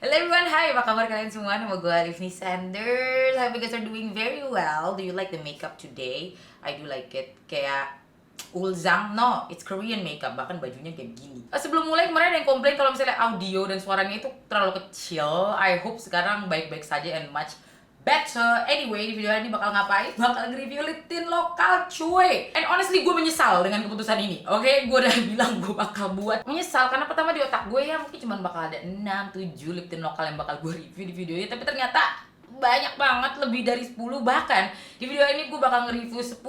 Hello everyone, hi! Apa kabar kalian semua? Nama gue Livni Sanders. Hope you guys are doing very well. Do you like the makeup today? I do like it. Kayak Ulzang, no, it's Korean makeup. Bahkan bajunya kayak gini. Sebelum mulai kemarin ada yang komplain kalau misalnya audio dan suaranya itu terlalu kecil. I hope sekarang baik-baik saja and much better. Anyway, di video hari ini bakal ngapain? Bakal nge-review lip tint lokal cuy. And honestly gue menyesal dengan keputusan ini. Oke, gue udah bilang gue bakal buat. Menyesal karena pertama di otak gue ya mungkin cuma bakal ada 6, 7 lip tint lokal yang bakal gue review di video ini. Tapi ternyata banyak banget, lebih dari 10 bahkan. Di video ini gue bakal nge-review 10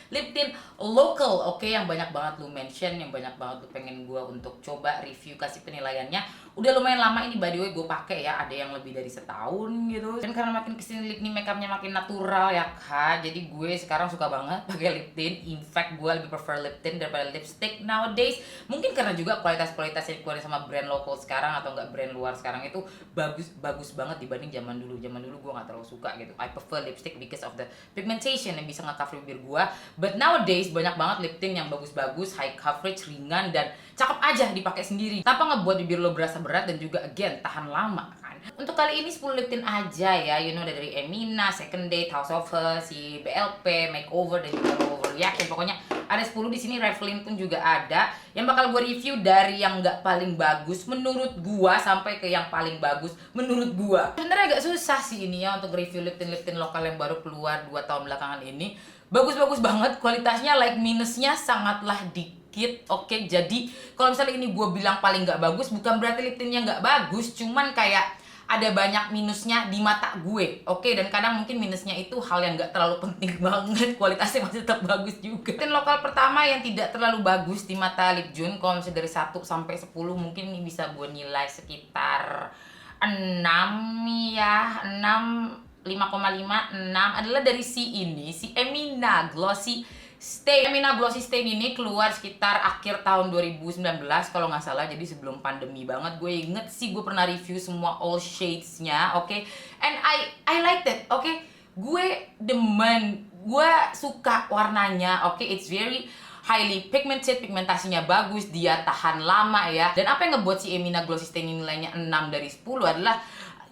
lip tint local, oke, yang banyak banget lu mention, yang banyak banget lu pengen gue untuk coba review, kasih penilaiannya. Udah lumayan lama ini by the way gue pakai ya, ada yang lebih dari setahun gitu. Dan karena makin kesini lip nih makeupnya makin natural ya kak, jadi gue sekarang suka banget pakai lip tint. In fact gue lebih prefer lip tint daripada lipstick nowadays. Mungkin karena juga kualitas-kualitas yang dikeluarin sama brand lokal sekarang atau enggak brand luar sekarang itu bagus banget dibanding zaman dulu. Zaman dulu gue nggak terlalu suka gitu. I prefer lipstick because of the pigmentation yang bisa nge-cover bibir gue. But nowadays banyak banget lip tint yang bagus-bagus, high coverage, ringan dan cakep aja dipakai sendiri tanpa ngebuat bibir lo berasa berat dan juga again tahan lama kan. Untuk kali ini 10 lip tint aja ya, you know, dari Emina, Second Date, House of Her, si BLP, Makeover dan juga Overreaction. Pokoknya ada 10 di sini. Revlin pun juga ada. Yang bakal gue review dari yang nggak paling bagus menurut gua sampai ke yang paling bagus menurut gua. Sebenarnya agak susah sih ini ya untuk review lip tint lokal yang baru keluar 2 tahun belakangan ini. Bagus-bagus banget, kualitasnya like minusnya sangatlah dikit. Oke, jadi kalau misalnya ini gue bilang paling nggak bagus, bukan berarti lip tintnya nggak bagus, cuman kayak ada banyak minusnya di mata gue. Oke, dan kadang mungkin minusnya itu hal yang nggak terlalu penting banget, kualitasnya masih tetap bagus juga. Lip tint lokal pertama yang tidak terlalu bagus di mata Lip Jun, kalau misalnya dari 1 sampai 10 mungkin ini bisa gue nilai sekitar 6 ya, 5,5, 6 adalah dari si Emina Glossy Stain. Emina Glossy Stain ini keluar sekitar akhir tahun 2019 kalau nggak salah, jadi sebelum pandemi banget. Gue inget sih gue pernah review semua all shades-nya, oke. And I liked it, oke. Gue demen, gue suka warnanya, oke. It's very highly pigmented, pigmentasinya bagus, dia tahan lama ya. Dan apa yang ngebuat si Emina Glossy Stain ini nilainya 6 dari 10 adalah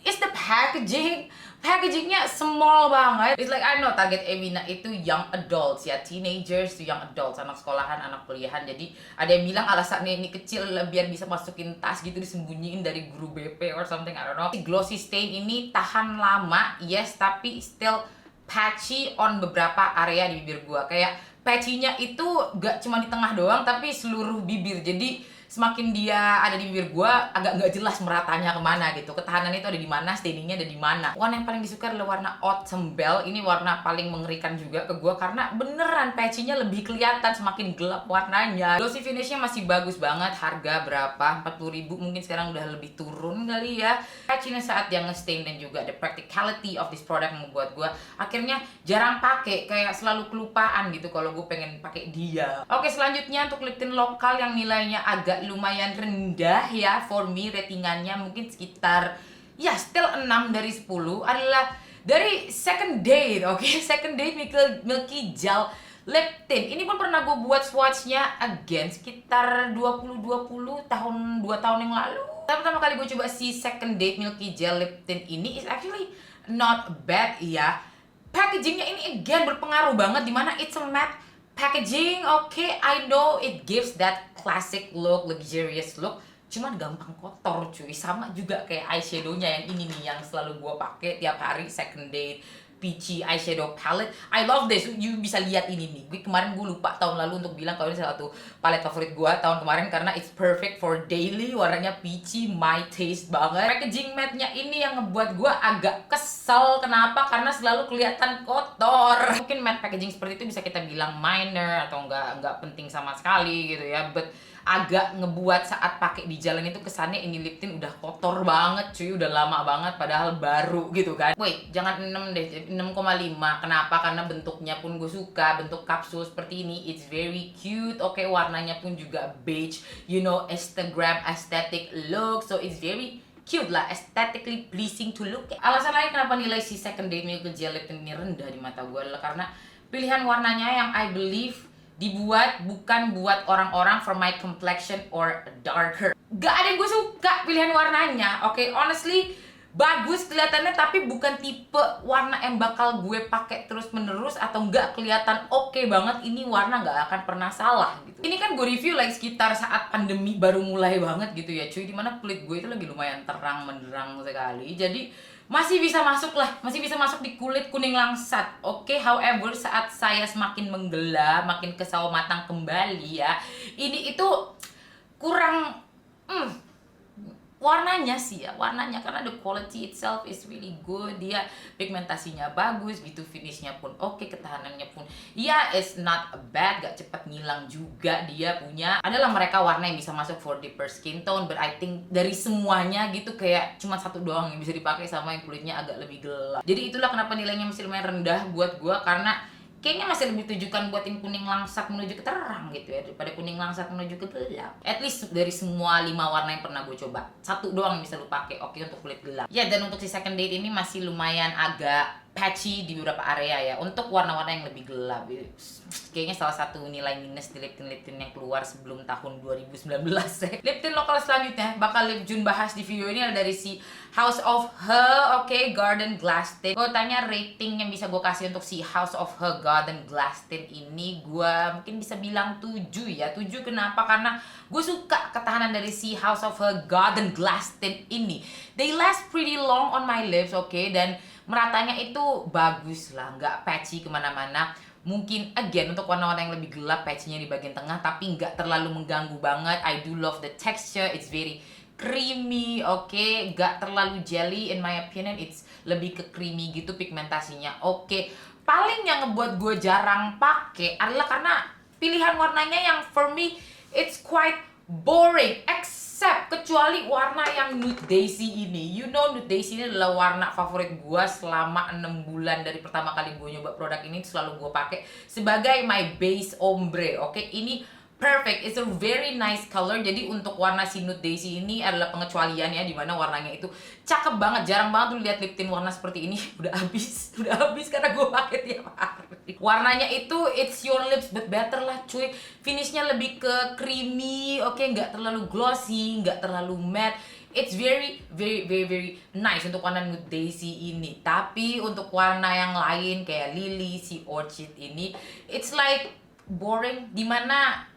it's the packaging. Packagingnya small banget. It's like I know target Emina itu young adults ya, teenagers to young adults, anak sekolahan, anak kuliahan. Jadi ada yang bilang alasannya ini kecil biar bisa masukin tas gitu, disembunyiin dari guru BP or something, I don't know. Si Glossy Stain ini tahan lama, yes, tapi still patchy on beberapa area di bibir gua. Kayak patchy-nya itu gak cuma di tengah doang, tapi seluruh bibir. Jadi semakin dia ada di bibir gua, agak nggak jelas meratanya kemana gitu. Ketahanannya itu ada di mana, stainingnya ada di mana. Warna yang paling disuka adalah warna Autumn Bell. Ini warna paling mengerikan juga ke gua karena beneran patchy-nya lebih kelihatan, semakin gelap warnanya. Glossy finishnya masih bagus banget. Harga berapa? 40.000, mungkin sekarang udah lebih turun kali ya. Patchy-nya saat dia nge-stain dan juga the practicality of this product membuat gua akhirnya jarang pakai, kayak selalu kelupaan gitu kalau gue pengen pakai dia. Oke, selanjutnya untuk lip tint lokal yang nilainya agak lumayan rendah ya, for me ratingannya mungkin sekitar ya still 6 dari 10 adalah dari Second Date. Oke, Second Date Milky Gel lip tint. Ini pun pernah gue buat swatchnya again sekitar 2020 tahun 2 tahun yang lalu. Pertama kali gue coba si Second Date Milky Gel lip tint ini is actually not bad ya. Packagingnya ini again berpengaruh banget, dimana it's a matte packaging. Okay, I know it gives that classic look, luxurious look, cuman gampang kotor cuy. Sama juga kayak eyeshadownya yang ini nih, yang selalu gue pakai tiap hari, Second Date Peachy eyeshadow palette. I love this. You bisa lihat ini nih. Kemarin gue lupa tahun lalu untuk bilang kalau ini salah satu palette favorit gue tahun kemarin karena it's perfect for daily. Warnanya peachy, my taste banget. Packaging matte-nya ini yang ngebuat gue agak kesel. Kenapa? Karena selalu kelihatan kotor. Mungkin matte packaging seperti itu bisa kita bilang minor atau nggak penting sama sekali gitu ya. But agak ngebuat saat pakai di jalan itu kesannya ini lip tint udah kotor banget cuy, udah lama banget padahal baru gitu kan. Wait, jangan 6 deh, 6,5. Kenapa? Karena bentuknya pun gue suka, bentuk kapsul seperti ini, it's very cute. Oke, warnanya pun juga beige, you know, Instagram aesthetic look, so it's very cute lah, aesthetically pleasing to look at. Alasan lain kenapa nilai si Second Date Milky Gel lip tint ini rendah di mata gue adalah karena pilihan warnanya yang I believe dibuat bukan buat orang-orang for my complexion or darker. Gak ada yang gue suka pilihan warnanya, oke? Honestly, bagus kelihatannya, tapi bukan tipe warna yang bakal gue pakai terus menerus, atau nggak kelihatan oke banget. Ini warna nggak akan pernah salah gitu. Ini kan gue review like sekitar saat pandemi baru mulai banget gitu ya cuy, dimana kulit gue itu lagi lumayan terang menderang sekali, jadi masih bisa masuk lah, masih bisa masuk di kulit kuning langsat, oke? However, saat saya semakin menggelap, makin ke sawo matang kembali ya, ini itu kurang warnanya sih ya, warnanya, karena the quality itself is really good, dia pigmentasinya bagus gitu, finishnya pun oke, ketahanannya pun ya is not bad, gak cepat ngilang juga. Dia punya adalah mereka warna yang bisa masuk for deeper skin tone, but I think dari semuanya gitu kayak cuma satu doang yang bisa dipakai sama yang kulitnya agak lebih gelap. Jadi itulah kenapa nilainya masih lumayan rendah buat gua, karena kayaknya masih lebih tujukan buat yang kuning langsat menuju ke terang gitu ya, daripada kuning langsat menuju ke gelap. At least dari semua 5 warna yang pernah gue coba, satu doang yang bisa lu pakai, oke, untuk kulit gelap. Ya, dan untuk si second date ini masih lumayan agak patchy di beberapa area ya. Untuk warna-warna yang lebih gelap, kayaknya salah satu nilai minus di lip tint yang keluar sebelum tahun 2019 ya. Lip tint lokal selanjutnya bakal Lip Jun bahas di video ini adalah dari si House of Her, oke, Garden Glass Tint. Gue tanya rating yang bisa gue kasih untuk si House of Her Garden Glass Tint ini, gue mungkin bisa bilang 7 ya. 7 kenapa? Karena gue suka ketahanan dari si House of Her Garden Glass Tint ini. They last pretty long on my lips, oke, dan meratanya itu bagus lah, nggak patchy kemana-mana. Mungkin again untuk warna-warna yang lebih gelap, patchy-nya di bagian tengah, tapi nggak terlalu mengganggu banget. I do love the texture, it's very creamy, oke, nggak terlalu jelly in my opinion, it's lebih ke creamy gitu pigmentasinya, oke. Paling yang ngebuat gue jarang pakai adalah karena pilihan warnanya yang for me it's quite boring, except kecuali warna yang Nude Daisy ini. You know, Nude Daisy ini adalah warna favorit gue selama 6 bulan dari pertama kali gue nyoba produk ini, selalu gue pakai sebagai my base ombre, oke. Ini perfect, it's a very nice color. Jadi untuk warna si Nude Daisy ini adalah pengecualian ya, dimana warnanya itu cakep banget. Jarang banget tuh lihat lip tint warna seperti ini. Udah habis karena gue pakai tiap hari. Warnanya itu it's your lips but better lah cuy. Finishnya lebih ke creamy, oke, nggak terlalu glossy, nggak terlalu matte. It's very nice untuk warna Nude Daisy ini. Tapi untuk warna yang lain kayak Lily, si Orchid ini, it's like boring, dimana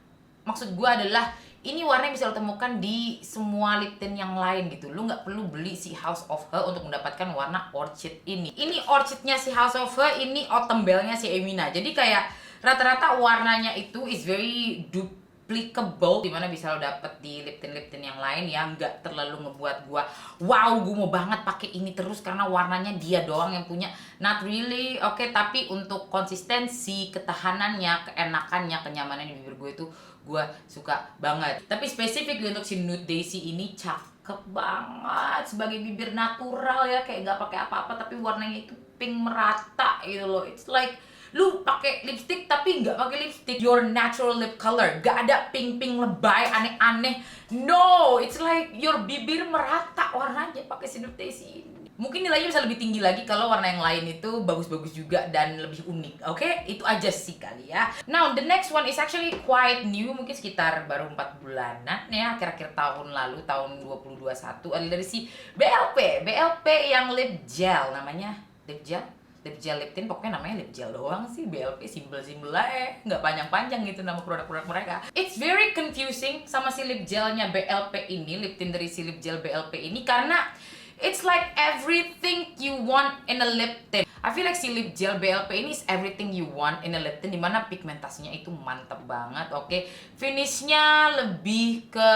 maksud gue adalah ini warna yang bisa lo temukan di semua lip tint yang lain gitu. Lo nggak perlu beli si House of Her untuk mendapatkan warna Orchid ini. Ini Orchidnya si House of Her, ini Autumn Bell-nya si Emina. Jadi kayak rata-rata warnanya itu is very duplicable, dimana bisa lo dapet di lip tint yang lain yang nggak terlalu ngebuat gue wow, gue mau banget pakai ini terus karena warnanya dia doang yang punya. Not really, oke. Tapi untuk konsistensi, ketahanannya, keenakannya, kenyamanan di bibir gue itu gue suka banget. Tapi spesifik untuk si Nude Daisy ini cakep banget sebagai bibir natural ya, kayak nggak pakai apa-apa tapi warnanya itu pink merata gitu loh. It's like lu pakai lipstick tapi nggak pakai lipstick, your natural lip color, gak ada pink lebay aneh-aneh. No, it's like your bibir merata warnanya pakai si Nude Daisy ini. Mungkin nilainya bisa lebih tinggi lagi kalau warna yang lain itu bagus-bagus juga dan lebih unik, oke? Itu aja sih kali ya. Now, the next one is actually quite new, mungkin sekitar baru 4 bulanan ya, akhir-akhir tahun lalu, tahun 2021. Ada dari si BLP yang lip gel, namanya lip gel lip tint, pokoknya namanya lip gel doang sih. BLP simple lah, nggak panjang-panjang gitu nama produk-produk mereka. It's very confusing sama si lip gelnya BLP ini, lip tint dari si lip gel BLP ini, karena it's like everything you want in a lip tint. I feel like si lip gel BLP ini is everything you want in a lip tint, dimana pigmentasinya itu mantep banget, oke. Finishnya lebih ke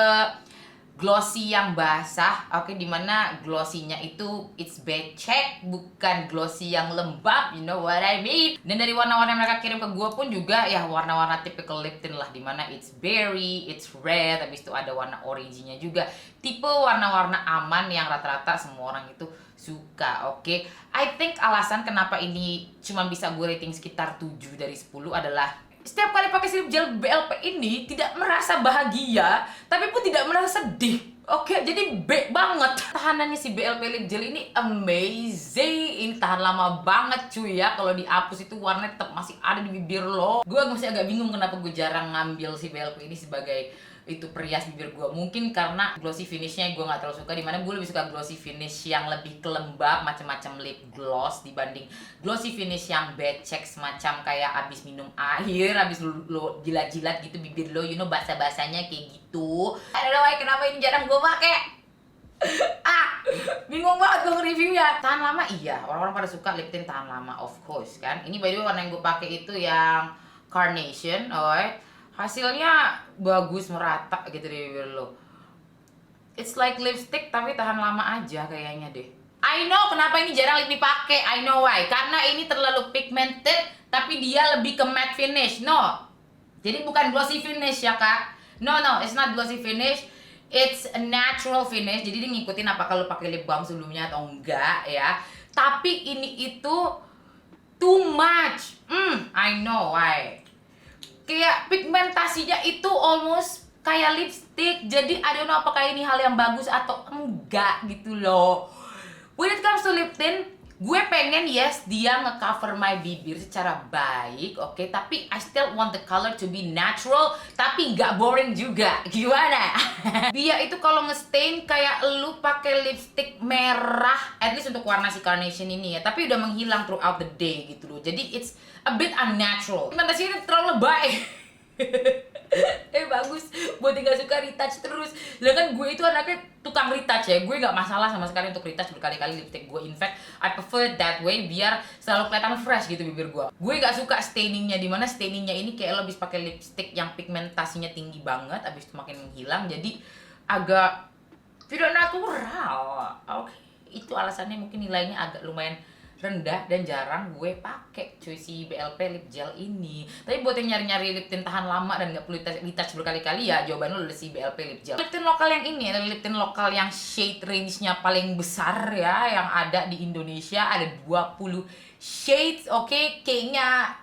glossy yang basah, oke, dimana glossinya itu it's becek, bukan glossy yang lembab, you know what I mean. Dan dari warna-warna yang mereka kirim ke gue pun juga ya warna-warna typical lip tint lah, dimana it's berry, it's red, habis itu ada warna orangey-nya juga. Tipe warna-warna aman yang rata-rata semua orang itu suka, oke. I think alasan kenapa ini cuma bisa gue rating sekitar 7 dari 10 adalah setiap kali pakai si lip gel BLP ini tidak merasa bahagia, tapi pun tidak merasa sedih. Oke, jadi B banget. Tahanannya si BLP Lip Gel ini amazing. Ini tahan lama banget cuy ya. Kalau dihapus itu warnanya tetap masih ada di bibir lo. Gue masih agak bingung kenapa gue jarang ngambil si BLP ini sebagai itu perias bibir gue. Mungkin karena glossy finishnya gue nggak terlalu suka. Dimana gue lebih suka glossy finish yang lebih kelembab, macam-macam lip gloss dibanding glossy finish yang becek semacam kayak abis minum air, abis lo jilat-jilat gitu bibir lo, you know, basah-basahnya kayak gitu. I don't know why, kenapa ini jarang gue pakai. Bingung banget gue nge-review ya. Tahan lama iya, orang-orang pada suka lip tint tahan lama, of course kan. Ini by the way warna yang gue pakai itu yang Carnation, alright. Hasilnya bagus, merata gitu di bibir lo. It's like lipstick tapi tahan lama aja kayaknya deh. I know kenapa ini jarang dipakai. I know why. Karena ini terlalu pigmented tapi dia lebih ke matte finish. No. Jadi bukan glossy finish ya, Kak. No, it's not glossy finish. It's a natural finish. Jadi dia ngikutin apa kalau pakai lip balm sebelumnya atau enggak ya. Tapi ini itu too much. I know why. Kayak pigmentasinya itu almost kayak lipstick. Jadi I don't know apakah ini hal yang bagus atau enggak gitu loh. When it comes to lip tint, gue pengen yes dia nge-cover my bibir secara baik, oke, tapi I still want the color to be natural tapi nggak boring juga. Gimana? Dia itu kalau nge-stain kayak lu pakai lipstick merah, at least untuk warna si Carnation ini ya, tapi udah menghilang throughout the day gitu loh. Jadi it's a bit unnatural. Pigmentasi ini terlalu lebay. Bagus buat yang gak suka retouch terus. Sedangkan gue itu anaknya tukang retouch ya. Gue gak masalah sama sekali untuk retouch berkali-kali lipstick gue. In fact, I prefer that way biar selalu kelihatan fresh gitu bibir gue. Gue gak suka stainingnya, dimana stainingnya ini kayak lo habis pakai lipstick yang pigmentasinya tinggi banget, habis itu makin menghilang, jadi agak tidak natural. Oke, itu alasannya mungkin nilainya agak lumayan rendah dan jarang gue pakai cuy si BLP lip gel ini. Tapi buat yang nyari-nyari lip tint tahan lama dan gak perlu retouch berkali-kali ya, jawaban lo adalah si BLP lip gel. Lip tint lokal yang ini adalah lip tint lokal yang shade range-nya paling besar ya, yang ada di Indonesia. Ada 20 shades, oke. Kayaknya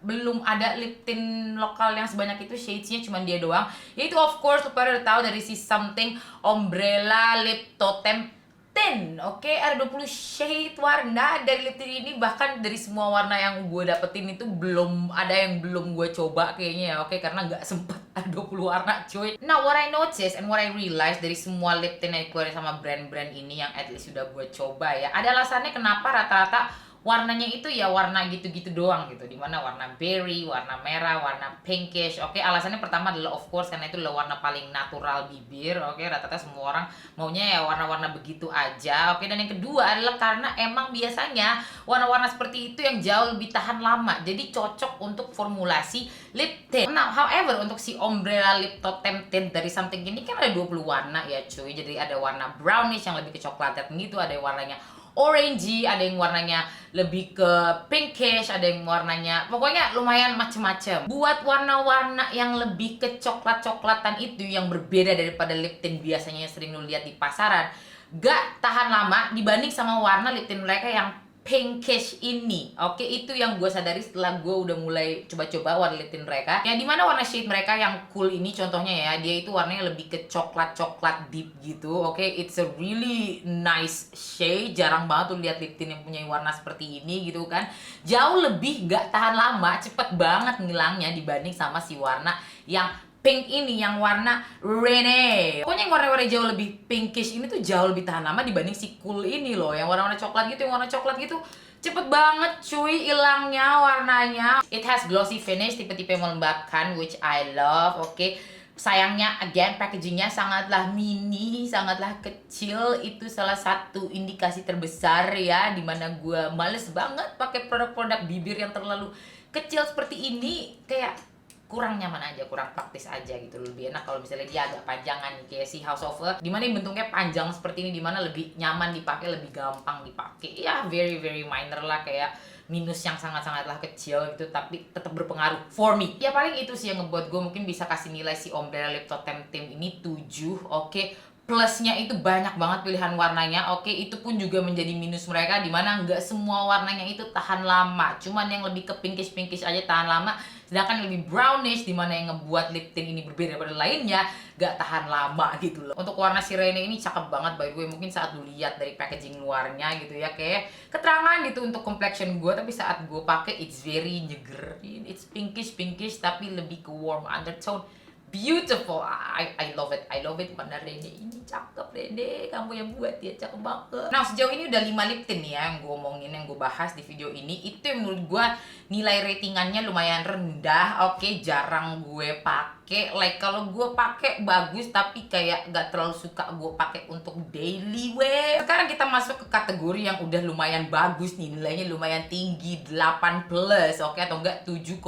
belum ada lip tint lokal yang sebanyak itu, shades-nya cuma dia doang. Yaitu of course lo pada udah tahu dari si Something Umbrella Lip Totem tint. Oke, ada 20 shade warna dari lip tint ini. Bahkan dari semua warna yang gue dapetin itu belum ada yang belum gue coba kayaknya ya. Oke, karena nggak sempet ada 20 warna cuy. Nah, what I notice and what I realize dari semua lip tint yang dikeluarin sama brand-brand ini yang at least sudah gue coba ya, ada alasannya kenapa rata-rata warnanya itu ya warna gitu-gitu doang gitu. Dimana warna berry, warna merah, warna pinkish. Oke, alasannya pertama adalah of course karena itu adalah warna paling natural bibir. Oke, rata-rata semua orang maunya ya warna-warna begitu aja. Oke, dan yang kedua adalah karena emang biasanya warna-warna seperti itu yang jauh lebih tahan lama. Jadi cocok untuk formulasi lip tint. Nah, however untuk si Umbrella Lip Totem Tint dari Something ini kan ada 20 warna ya cuy. Jadi ada warna brownish yang lebih ke coklatan gitu, ada yang warnanya orangey, ada yang warnanya lebih ke pinkish, ada yang warnanya pokoknya lumayan macem-macem. Buat warna-warna yang lebih ke coklat-coklatan itu yang berbeda daripada lip tint biasanya yang sering lu lihat di pasaran, gak tahan lama dibanding sama warna lip tint mereka yang pinkish ini. Oke, itu yang gue sadari setelah gue udah mulai coba-coba warna lip tint mereka. Ya dimana warna shade mereka yang cool ini contohnya ya, dia itu warnanya lebih ke coklat-coklat deep gitu. Oke, it's a really nice shade. Jarang banget tuh lihat lip tint yang punya warna seperti ini gitu kan. Jauh lebih gak tahan lama, cepet banget ngilangnya dibanding sama si warna yang pink ini, yang warna Rene. Pokoknya yang warna-warna jauh lebih pinkish ini tuh jauh lebih tahan lama dibanding si cool ini loh. Yang warna-warna coklat gitu, yang warna coklat gitu cepet banget cuy hilangnya warnanya. It has glossy finish, tipe-tipe melembabkan, which I love. Oke, sayangnya again packagingnya sangatlah mini, sangatlah kecil. Itu salah satu indikasi terbesar ya, dimana gue males banget pakai produk-produk bibir yang terlalu kecil seperti ini. Kayak kurang nyaman aja, kurang praktis aja gitu. Lebih enak kalau misalnya dia agak panjangan nih, kayak si House of Fur, dimana bentuknya panjang seperti ini, dimana lebih nyaman dipakai, lebih gampang dipakai. Ya very very minor lah, kayak minus yang sangat-sangatlah kecil gitu, tapi tetap berpengaruh for me. Ya paling itu sih yang ngebuat gue mungkin bisa kasih nilai si Umbrella Lip Totem Tint ini 7. Oke, plusnya itu banyak banget pilihan warnanya. Oke, itu pun juga menjadi minus mereka, dimana nggak semua warnanya itu tahan lama. Cuman yang lebih ke pinkish aja tahan lama, sedangkan yang lebih brownish, dimana yang ngebuat lip tint ini berbeda daripada lainnya, nggak tahan lama gitu loh. Untuk warna Sirene ini cakep banget by the way. Mungkin saat lu lihat dari packaging luarnya gitu ya, kayak keterangan gitu untuk complexion gue, tapi saat gue pakai it's very nyeger. It's pinkish tapi lebih ke warm undertone. Beautiful, I love it, warna Rene ini cakep. Rene, kamu yang buat ya, cakep banget. Nah, sejauh ini udah 5 lip tint ya yang gue omongin, yang gue bahas di video ini. Itu yang menurut gue nilai ratingannya lumayan rendah. Oke, jarang gue pakai. Like kalau gue pakai bagus, tapi kayak gak terlalu suka gue pakai untuk daily wear. Sekarang kita masuk ke kategori yang udah lumayan bagus nih, nilainya lumayan tinggi, 8 plus, oke, atau enggak 7,5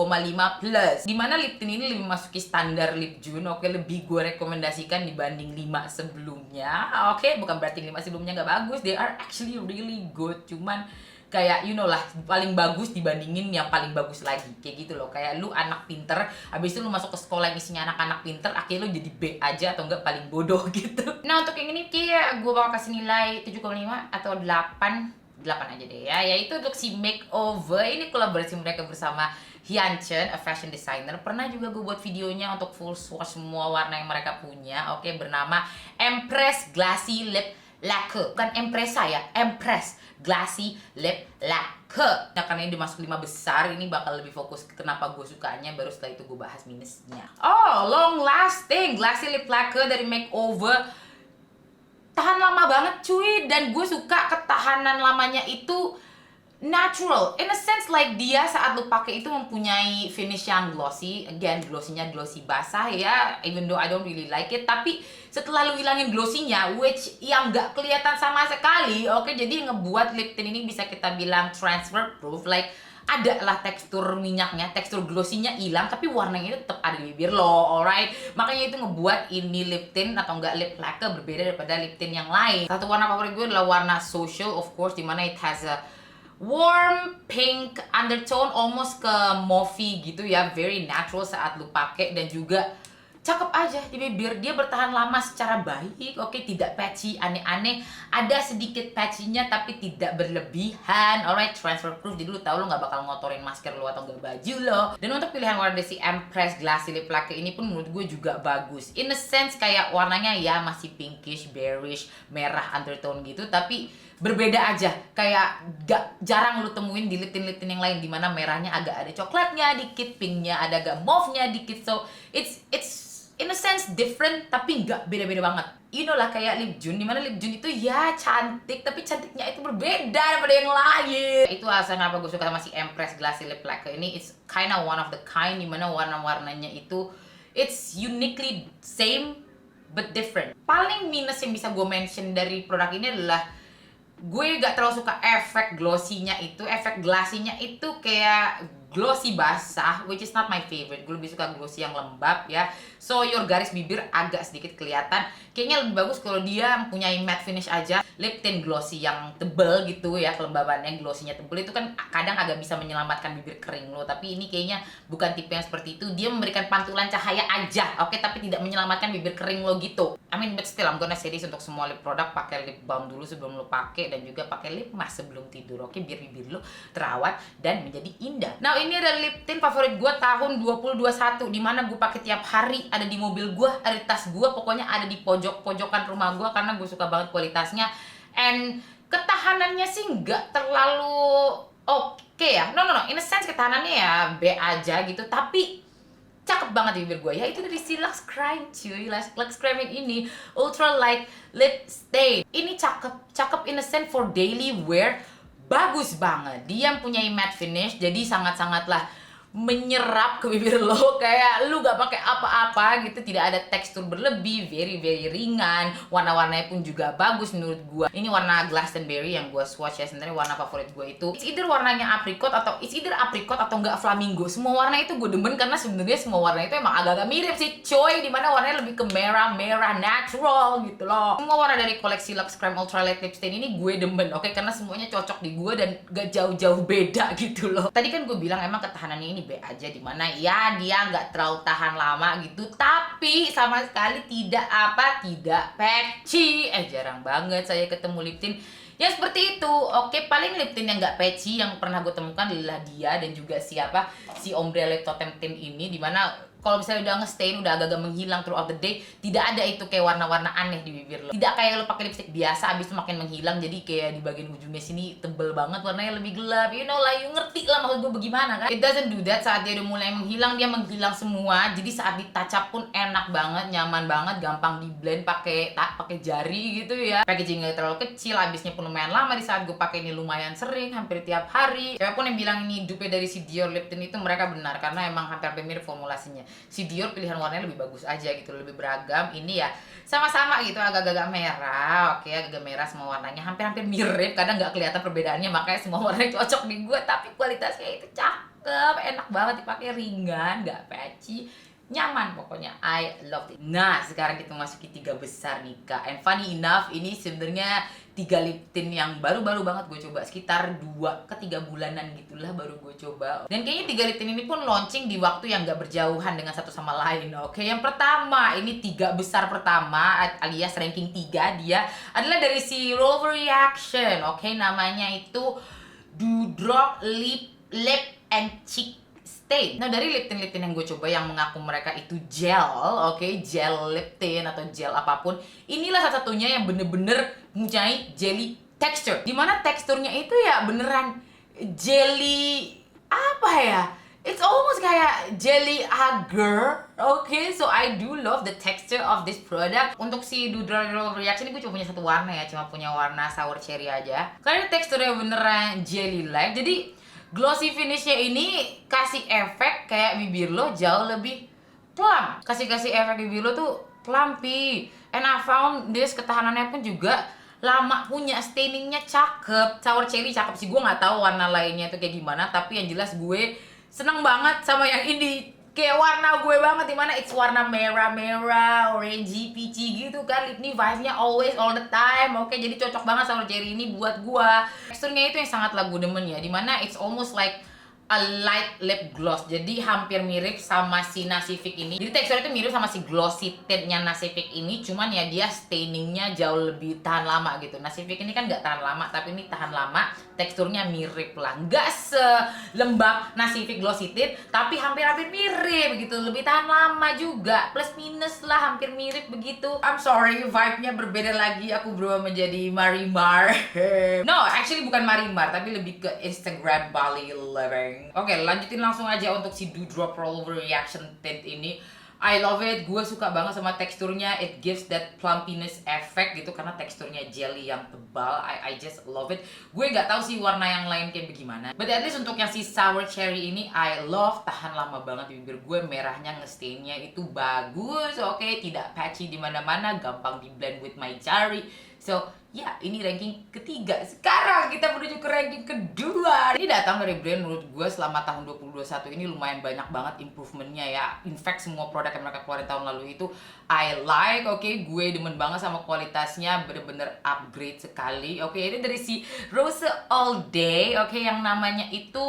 plus. Dimana lip tint ini lebih masuki standar lip June, oke, lebih gue rekomendasikan dibanding 5 sebelumnya. Oke, bukan berarti 5 sebelumnya nggak bagus, they are actually really good, cuman kayak you know lah, paling bagus dibandingin yang paling bagus lagi, kayak gitu loh. Kayak lu anak pinter, habis itu lu masuk ke sekolah yang isinya anak-anak pinter, akhirnya lu jadi B aja atau enggak paling bodoh gitu. Nah, untuk yang ini kayak gue bakal kasih nilai 7,5 atau 8 aja deh ya. Yaitu untuk si Makeover, ini kolaborasi mereka bersama Hyun Chen, a fashion designer. Pernah juga gue buat videonya untuk full swatch semua warna yang mereka punya, oke, bernama Empress Glassy Lip Lacquer. Bukan Empressa ya, Empress Glassy Lip Lacquer. Nah, karena ini dimasuk 5 besar, ini bakal lebih fokus ke kenapa gue sukanya, baru setelah itu gue bahas minusnya. Oh, long lasting Glassy Lip Lacquer dari Makeover. Tahan lama banget cuy, dan gue suka ketahanan lamanya itu natural, in a sense like dia saat lu pakai itu mempunyai finish yang glossy. Again, glossy-nya glossy basah ya, even though I don't really like it. Tapi setelah lu hilangin glossy-nya, which yang nggak kelihatan sama sekali, oke, jadi ngebuat lip tint ini bisa kita bilang transfer proof. Like ada lah tekstur minyaknya, tekstur glossy-nya hilang, tapi warnanya itu tetap ada di bibir lo, alright? Makanya itu ngebuat ini lip tint atau enggak lip lacquer berbeda daripada lip tint yang lain. Satu warna favorit gue adalah warna Social, of course, dimana it has a warm pink undertone, almost ke mauvey gitu ya, very natural saat lu pakai, dan juga cakep aja di bibir. Dia bertahan lama secara baik, oke, tidak patchy aneh-aneh, ada sedikit patchy-nya tapi tidak berlebihan, alright, transfer proof, jadi lu tahu lu nggak bakal ngotorin masker lu atau nggak baju lo. Dan untuk pilihan warna dari si Empress Glassy Lip Lacquer ini pun menurut gue juga bagus, in a sense kayak warnanya ya masih pinkish, bearish, merah undertone gitu, tapi berbeda aja. Kayak gak jarang lu temuin di lip tint yang lain, dimana merahnya agak ada coklatnya dikit, pinknya ada agak mauve-nya dikit. So it's in a sense different, tapi gak beda-beda banget. You know lah, kayak lip June, dimana lip June itu ya cantik, tapi cantiknya itu berbeda daripada yang lain. Itu alasan kenapa gue suka sama si Empress Glassy Lip Lacquer ini. It's kinda one of the kind, dimana warna-warnanya itu it's uniquely same but different. Paling minus yang bisa gue mention dari produk ini adalah gue gak terlalu suka efek glossy-nya itu. Efek glassy-nya itu kayak glossy basah, which is not my favorite. Gue lebih suka glossy yang lembab ya. So your garis bibir agak sedikit kelihatan. Kayaknya lebih bagus kalau dia mempunyai matte finish aja. Lip tint glossy yang tebel gitu ya, kelembabannya glossy-nya tebel itu kan kadang agak bisa menyelamatkan bibir kering lo. Tapi ini kayaknya bukan tipe yang seperti itu. Dia memberikan pantulan cahaya aja, oke, tapi tidak menyelamatkan bibir kering lo gitu. I mean, but still I'm gonna say this untuk semua lip product, pakai lip balm dulu sebelum lo pakai, dan juga pakai lip mask sebelum tidur, oke, biar bibir lo terawat dan menjadi indah. Nah, ini adalah lip tint favorit gue tahun 2021, dimana gue pakai tiap hari, ada di mobil gue, ada di tas gue, pokoknya ada di pojok-pojokan rumah gue, karena gue suka banget kualitasnya. And ketahanannya sih nggak terlalu oke ya, no, in a sense ketahanannya ya B aja gitu, tapi cakep banget di bibir gue ya. Itu dari si Lux Crime cuy. Lux Crime ini ultra light lip stain. Ini cakep in a sense for daily wear. Bagus banget. Dia punya matte finish, jadi sangat-sangatlah menyerap ke bibir lo, kayak lu gak pakai apa-apa gitu, tidak ada tekstur berlebih, very ringan. Warna-warnanya pun juga bagus menurut gua. Ini warna Glastonbury yang gua swatch ya, sebenarnya warna favorit gua itu it's either warnanya apricot atau enggak flamingo. Semua warna itu gue demen, karena sebenarnya semua warna itu emang agak-agak mirip sih coy, dimana warnanya lebih ke merah natural gitu loh. Semua warna dari koleksi Lux Creme Ultra Light Lip Stain ini gue demen, oke, karena semuanya cocok di gue dan gak jauh-jauh beda gitu loh. Tadi kan gue bilang emang ketahanannya ini ini B aja, dimana ya dia nggak terlalu tahan lama gitu, tapi sama sekali tidak patchy. Jarang banget saya ketemu lip tint ya seperti itu. Oke, paling lip tint yang nggak patchy yang pernah gue temukan adalah dia dan juga si Ombre Lip Totem Tint ini, dimana kalau misalnya udah nge-stain, udah agak-agak menghilang throughout the day, tidak ada itu kayak warna-warna aneh di bibir lo. Tidak kayak lo pakai lipstick biasa, abis itu makin menghilang, jadi kayak di bagian ujungnya sini tebel banget, warnanya lebih gelap. You know lah, you ngerti lah maksud gue bagaimana kan? It doesn't do that. Saat dia udah mulai menghilang, dia menghilang semua. Jadi saat di-touch up pun enak banget, nyaman banget, gampang di-blend pakai jari gitu ya. Packagingnya terlalu kecil, habisnya pun lumayan lama. Di saat gue pakai ini lumayan sering, hampir tiap hari. Siapapun yang bilang ini dupe dari si Dior Lip Tint itu, mereka benar, karena emang hampir mirip formulasinya. Si Dior pilihan warnanya lebih bagus aja gitu, lebih beragam. Ini ya sama-sama gitu, agak-agak merah. Oke, agak merah, semua warnanya hampir mirip, kadang nggak kelihatan perbedaannya, makanya semua warnanya cocok di gue. Tapi kualitasnya itu cakep, enak banget dipakai, ringan, nggak patchy, nyaman pokoknya. I love it. Nah, sekarang kita masuki 3 besar nih Kak. And funny enough, ini sebenarnya 3 lip tint yang baru-baru banget gue coba, sekitar 2 ke 3 bulanan gitulah baru gue coba. Dan kayaknya 3 lip tint ini pun launching di waktu yang gak berjauhan dengan satu sama lain. Oke, yang pertama, ini 3 besar pertama alias ranking 3 dia adalah dari si Rover Reaction. Oke, namanya itu Doudrop Lip and Cheek Stain. Nah, dari lip tint yang gue coba yang mengaku mereka itu gel, oke, gel lip tint atau gel apapun, inilah salah satunya yang bener-bener mempunyai jelly texture. Dimana teksturnya itu ya beneran jelly, apa ya? It's almost kayak jelly agar. Okay, so I do love the texture of this product. Untuk si Doudrop Reaction ini gue cuma punya satu warna ya, cuma punya warna sour cherry aja. Karena teksturnya beneran jelly-like, jadi glossy finishnya ini kasih efek kayak bibir lo jauh lebih plump. Kasih efek bibir lo tuh plumpy. And I found this, ketahanannya pun juga lama, punya stainingnya cakep. Sour cherry cakep sih, gue nggak tahu warna lainnya tuh kayak gimana, tapi yang jelas gue seneng banget sama yang ini. Kayak warna gue banget, dimana it's warna merah, orangey, peachy gitu kan. Lip ini vibe-nya always, all the time. Oke, jadi cocok banget sour cherry ini buat gue. Teksturnya itu yang sangat lagu demen ya, dimana it's almost like a light lip gloss. Jadi hampir mirip sama si Nasific ini. Jadi teksturnya itu mirip sama si glossy tint-nya Nasific ini, cuman ya dia stainingnya jauh lebih tahan lama gitu. Nasific ini kan nggak tahan lama, tapi ini tahan lama. Teksturnya mirip lah, nggak selembab Nasific glossy tint, tapi hampir mirip gitu. Lebih tahan lama juga, plus minus lah, hampir mirip begitu. I'm sorry, vibe-nya berbeda lagi. Aku berubah menjadi Marimar. No, actually bukan Marimar, tapi lebih ke Instagram Bali living. Oke, lanjutin langsung aja untuk si Doudrop Rover Reaction Tint ini. I love it, gue suka banget sama teksturnya. It gives that plumpiness effect gitu, karena teksturnya jelly yang tebal. I just love it. Gue nggak tahu sih warna yang lain kayak bagaimana, but at least untuk yang si sour cherry ini I love. Tahan lama banget di bibir gue, merahnya ngestainnya itu bagus. Oke, tidak patchy di mana-mana, gampang di blend with my jari. So, ya, ini ranking ketiga. Sekarang kita menuju ke ranking kedua. Ini datang dari brand menurut gue selama tahun 2021 ini lumayan banyak banget improvementnya ya. In fact, semua produk yang mereka keluarin tahun lalu itu I like. Oke, gue demen banget sama kualitasnya, bener-bener upgrade sekali. Oke, ini dari si Rose All Day. Oke, yang namanya itu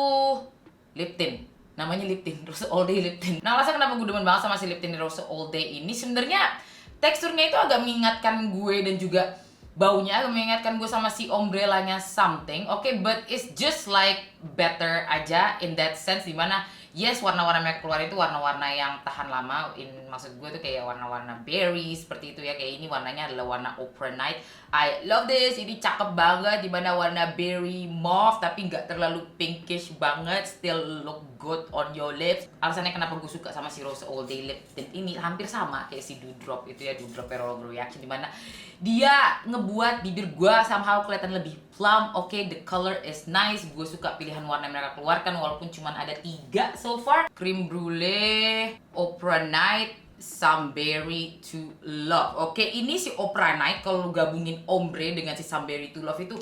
lip tint. Namanya lip tint, Rose All Day lip tint. Nah, alasan kenapa gue demen banget sama si lip tint Rose All Day ini, sebenarnya teksturnya itu agak mengingatkan gue, dan juga baunya mengingatkan gue sama si Ombrellanya Something. Oke, but it's just like better aja in that sense, dimana yes, warna-warna mereka keluar itu warna-warna yang tahan lama. Maksud gue tuh kayak warna-warna berry seperti itu ya. Kayak ini warnanya adalah warna Opera Night. I love this, ini cakep banget, dimana warna berry mauve tapi nggak terlalu pinkish banget, still look good on your lips. Alasannya kenapa gue suka sama si Rose All Day lip tint ini hampir sama kayak si Doudrop itu ya, Doudrop Rover Reaction, dimana dia ngebuat bibir gue somehow kelihatan lebih plump. Oke, the color is nice. Gue suka pilihan warna yang mereka keluarkan, walaupun cuma ada 3 so far. Cream Brulee, Opera Night, Sunberry to Love. Oke, ini si Opera Night kalau lu gabungin ombre dengan si Sunberry to Love itu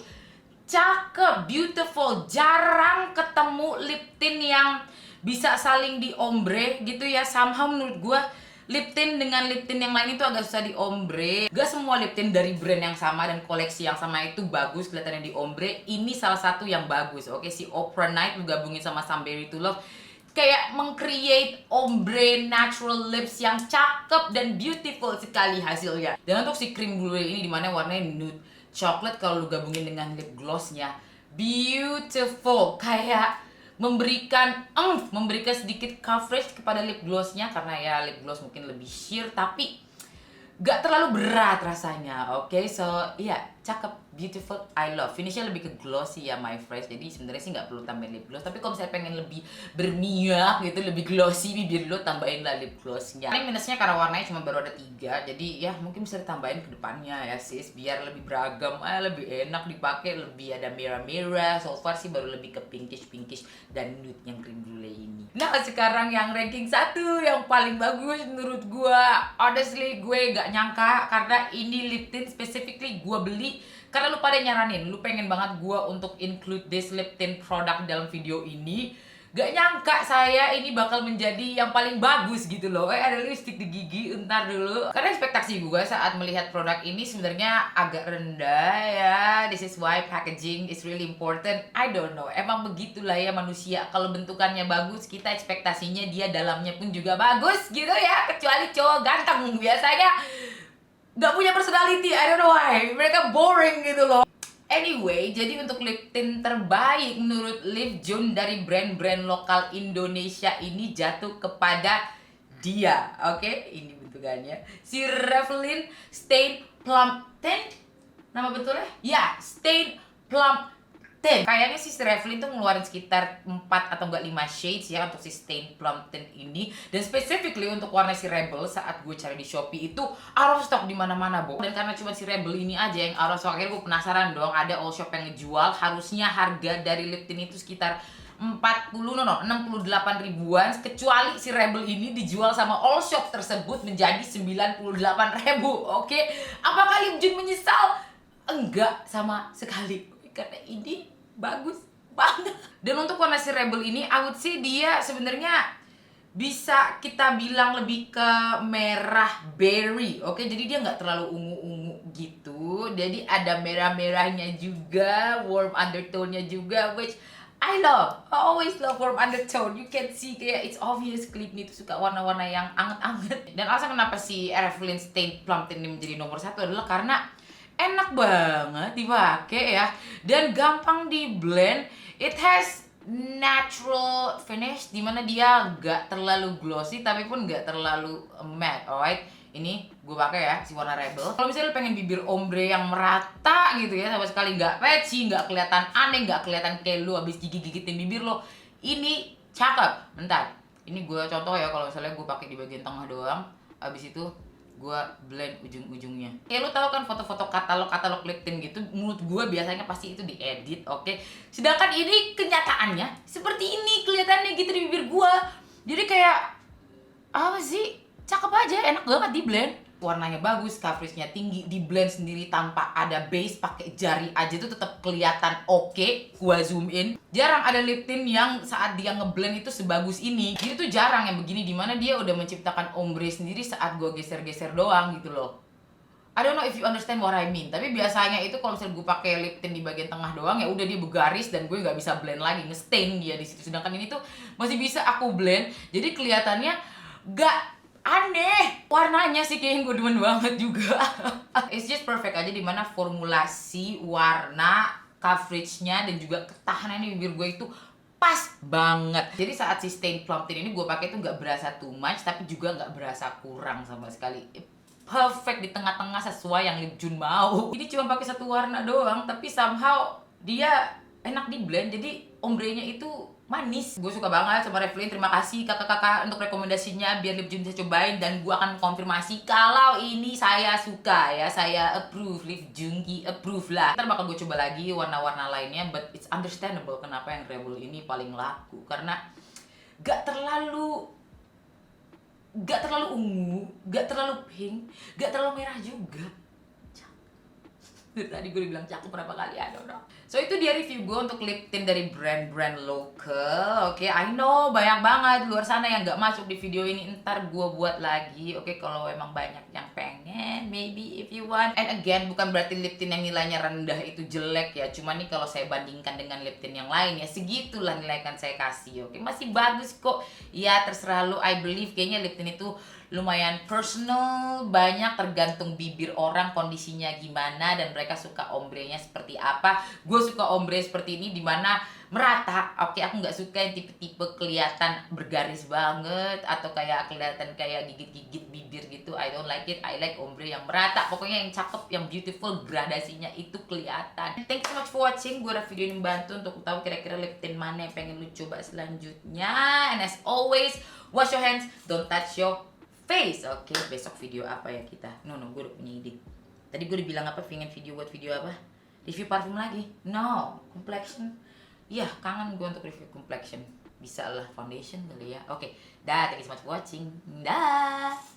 cakep, beautiful. Jarang ketemu lip tint yang bisa saling di ombre gitu ya. Somehow menurut gue lip tint dengan lip tint yang lain itu agak susah di ombre. Gak semua lip tint dari brand yang sama dan koleksi yang sama itu bagus kelihatannya di ombre. Ini salah satu yang bagus. Oke, si Opera Night lu gabungin sama Sunberry to Love, kayak meng-create ombre natural lips yang cakep dan beautiful sekali hasilnya. Dan untuk si cream brulee ini dimana warnanya nude chocolate, kalau lu gabungin dengan lip glossnya, beautiful, kayak memberikan sedikit coverage kepada lip glossnya, karena ya lip gloss mungkin lebih sheer tapi gak terlalu berat rasanya. Oke, so iya, cakep, beautiful, I love. Finishnya lebih ke glossy ya my friends. Jadi sebenarnya sih nggak perlu tambahin lip gloss, tapi kalau misalnya pengen lebih berminyak gitu, lebih glossy bibir lo, tambahin lah lip glossnya. Paling minusnya karena warnanya cuma baru ada 3, jadi ya mungkin bisa ditambahin ke depannya ya sis, biar lebih beragam, lebih enak dipakai, lebih ada merah-merah. So far sih baru lebih ke pinkish dan nude yang cream brulee ini. Nah sekarang yang ranking 1 yang paling bagus menurut gua, honestly gue gak nyangka, karena ini lip tint specifically gua beli karena lu pada nyaranin, lu pengen banget gua untuk include this lip tint product dalam video ini. Gak nyangka saya ini bakal menjadi yang paling bagus gitu loh. Ada lipstick di gigi, entar dulu. Karena ekspektasi gua saat melihat produk ini sebenarnya agak rendah ya. This is why packaging is really important. I don't know, emang begitulah ya manusia. Kalau bentukannya bagus, kita ekspektasinya dia dalamnya pun juga bagus gitu ya. Kecuali cowok ganteng, biasanya gak punya personality, I don't know why. Mereka boring gitu loh. Anyway, jadi untuk lip tint terbaik menurut Liv Jun dari brand-brand lokal Indonesia ini jatuh kepada dia. Oke, ini bentukannya. Si Revlin Stain Plum Tint. Nama betulnya? Ya, Stain Plum Tint. Kayaknya si Revlin tuh ngeluarin sekitar 4 atau enggak 5 shades ya untuk si Stain Plum Tint ini. Dan specifically untuk warna si Rebel, saat gue cari di Shopee itu out of stock di mana-mana, Bo. Dan karena cuma si Rebel ini aja yang out of stock, akhirnya gue penasaran dong, ada all shop yang ngejual. Harusnya harga dari lip tint itu sekitar 68 ribuan, kecuali si Rebel ini dijual sama all shop tersebut menjadi 98 ribu. Oke, apakah Liv Jun menyesal? Enggak sama sekali, karena ini bagus banget. Dan untuk warna si Rebel ini, I would say dia sebenarnya bisa kita bilang lebih ke merah berry. Oke, jadi dia nggak terlalu ungu-ungu gitu. Jadi ada merah-merahnya juga, warm undertone-nya juga, which I love. I always love warm undertone. You can see kayak it's obvious Clip nih tuh suka warna-warna yang anget-anget. Dan alasan kenapa si Revlin Stain Plum Tint ini menjadi nomor 1 adalah karena enak banget dipakai ya, dan gampang di blend. It has natural finish, dimana dia gak terlalu glossy tapi pun gak terlalu matte. Alright, ini gue pakai ya si warna Rebel. Kalau misalnya lu pengen bibir ombre yang merata gitu ya, sama sekali gak patchy, gak kelihatan aneh, gak kelihatan kayak lu abis gigit-gigitin bibir lo, ini cakep. Bentar, ini gue contoh ya. Kalau misalnya gue pakai di bagian tengah doang, abis itu gue blend ujung-ujungnya. Ya lu tahu kan foto-foto katalog lip tint gitu, menurut gue biasanya pasti itu diedit, oke? Sedangkan ini kenyataannya seperti ini kelihatannya gitu di bibir gue. Jadi kayak apa sih? Cakep aja, enak banget di blend. Warnanya bagus, coveragenya tinggi, di blend sendiri tanpa ada base, pakai jari aja tuh tetap kelihatan oke. Gua zoom in, jarang ada lip tint yang saat dia ngeblend itu sebagus ini. Jadi tuh jarang yang begini, dimana dia udah menciptakan ombre sendiri saat gua geser-geser doang gitu loh. I don't know if you understand what I mean. Tapi biasanya itu kalau misalnya gue pakai lip tint di bagian tengah doang, ya udah dia bergaris dan gue nggak bisa blend lagi, ngestain dia di situ. Sedangkan ini tuh masih bisa aku blend, jadi kelihatannya gak aneh. Warnanya sih kayaknya gue demen banget juga. It's just perfect aja, dimana formulasi warna, coveragenya, dan juga ketahanan di bibir gue itu pas banget. Jadi saat si Stain Plum Tint ini gue pakai tuh nggak berasa too much, tapi juga nggak berasa kurang sama sekali. Perfect di tengah-tengah sesuai yang Liv Jun mau. Ini cuma pakai satu warna doang, tapi somehow dia enak di blend, jadi ombrenya itu manis. Gue suka banget sama Revlin. Terima kasih kakak-kakak untuk rekomendasinya, biar Liv Jun bisa cobain dan gue akan konfirmasi kalau ini saya suka ya, saya approve, Liv Jun approve lah. Ntar bakal gue coba lagi warna-warna lainnya, but it's understandable kenapa yang Rebel ini paling laku, karena gak terlalu ungu, gak terlalu pink, gak terlalu merah juga. Tadi gue bilang cakep berapa kali, I don't know. So itu dia review gue untuk lip tint dari brand-brand lokal. Oke, I know banyak banget di luar sana yang gak masuk di video ini. Ntar gue buat lagi, oke, kalau emang banyak yang pengen. pengen maybe if you want. And again, bukan berarti lip tint yang nilainya rendah itu jelek ya, cuma nih kalau saya bandingkan dengan lip tint yang lain ya segitulah nilai kan saya kasih. Oke, masih bagus kok ya, terserah lu. I believe kayaknya lip tint itu lumayan personal, banyak tergantung bibir orang kondisinya gimana dan mereka suka ombrenya seperti apa. Gue suka ombre seperti ini dimana merata. Oke, aku nggak suka yang tipe-tipe kelihatan bergaris banget atau kayak kelihatan kayak gigit-gigit bibir gitu. I don't like it. I like ombre yang merata, pokoknya yang cakep, yang beautiful, gradasinya itu kelihatan. Thank you so much for watching. Gue review ini membantu untuk tahu kira-kira lip tint mana yang pengen lu coba selanjutnya. And as always, wash your hands, don't touch your face. Oke, besok video apa ya kita? No, gue udah punya ide. Tadi gue dibilang apa, pengen video buat video apa? Review parfum lagi? No, complexion. Iya, kangen gue untuk review complexion. Bisa lah foundation kali ya. Oke, dah, thank you so much for watching. Dah.